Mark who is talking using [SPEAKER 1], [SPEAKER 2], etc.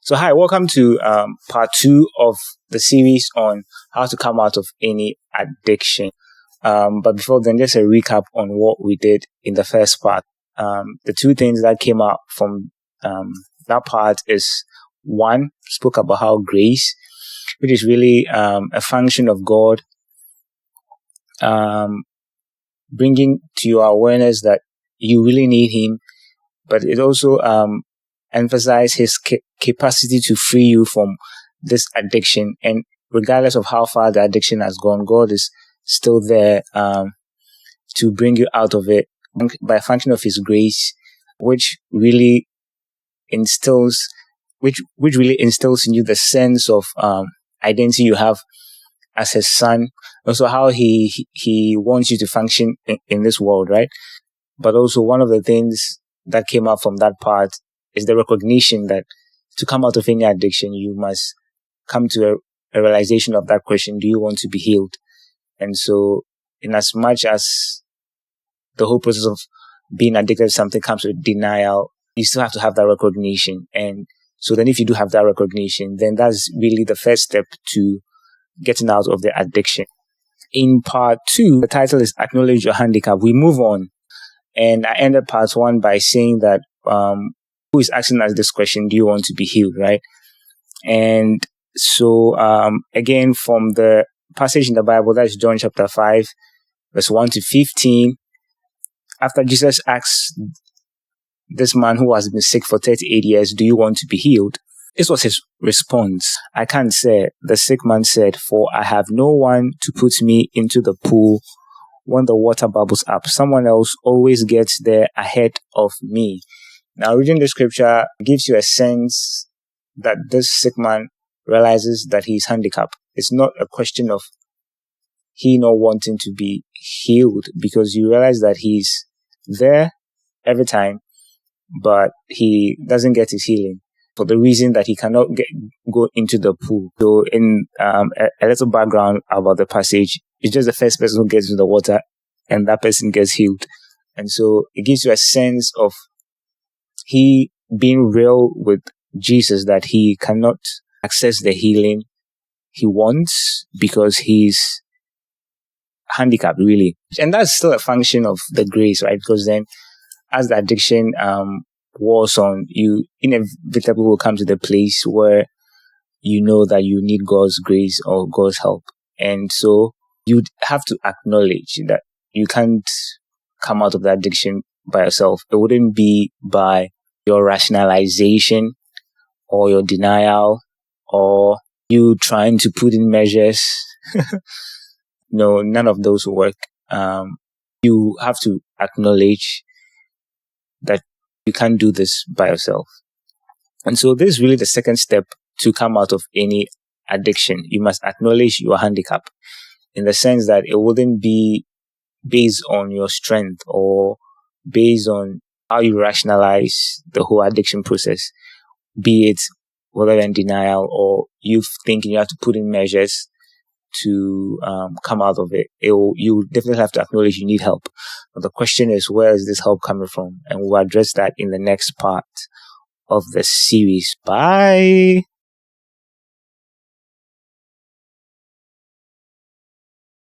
[SPEAKER 1] So hi, welcome to part 2 of the series on how to come out of any addiction. But before then, just a recap on what we did in the first part. The two things that came out from that part is, one, spoke about how grace, which is really a function of God, bringing to your awareness that you really need Him, but it also emphasize His capacity to free you from this addiction. And regardless of how far the addiction has gone, God is still there to bring you out of it by a function of His grace, which really instills in you the sense of identity you have as His son. Also how he wants you to function in this world, right? But also one of the things that came out from that part is the recognition that to come out of any addiction, you must come to a realization of that question: do you want to be healed? And so, in as much as the whole process of being addicted to something comes with denial, you still have to have that recognition. And so then if you do have that recognition, then that's really the first step to getting out of the addiction. In part 2, the title is Acknowledge Your Handicap. We move on. And I ended part 1 by saying that who is asking us this question: do you want to be healed, right? And so again, from the passage in the Bible, that's John chapter 5, verse 1 to 15, after Jesus asks this man who has been sick for 38 years, do you want to be healed? This was his response. I can't say. The sick man said, for I have no one to put me into the pool when the water bubbles up. Someone else always gets there ahead of me. Now, reading the scripture gives you a sense that this sick man realizes that he's handicapped. It's not a question of he not wanting to be healed, because you realize that he's there every time, but he doesn't get his healing for the reason that he cannot go into the pool. So in a little background about the passage, it's just the first person who gets into the water and that person gets healed. And so it gives you a sense of he being real with Jesus, that he cannot access the healing he wants because he's handicapped, really. And that's still a function of the grace, right? Because then as the addiction wears on, you inevitably will come to the place where you know that you need God's grace or God's help. And so you have to acknowledge that you can't come out of the addiction by yourself. It wouldn't be by your rationalization or your denial or you trying to put in measures. No, none of those will work. You have to acknowledge that you can't do this by yourself. And so this is really the second step to come out of any addiction. You must acknowledge your handicap, in the sense that it wouldn't be based on your strength or based on how you rationalize the whole addiction process, be it whether in denial or you thinking you have to put in measures to come out of it. You definitely have to acknowledge you need help. But the question is, where is this help coming from? And we'll address that in the next part of the series. Bye.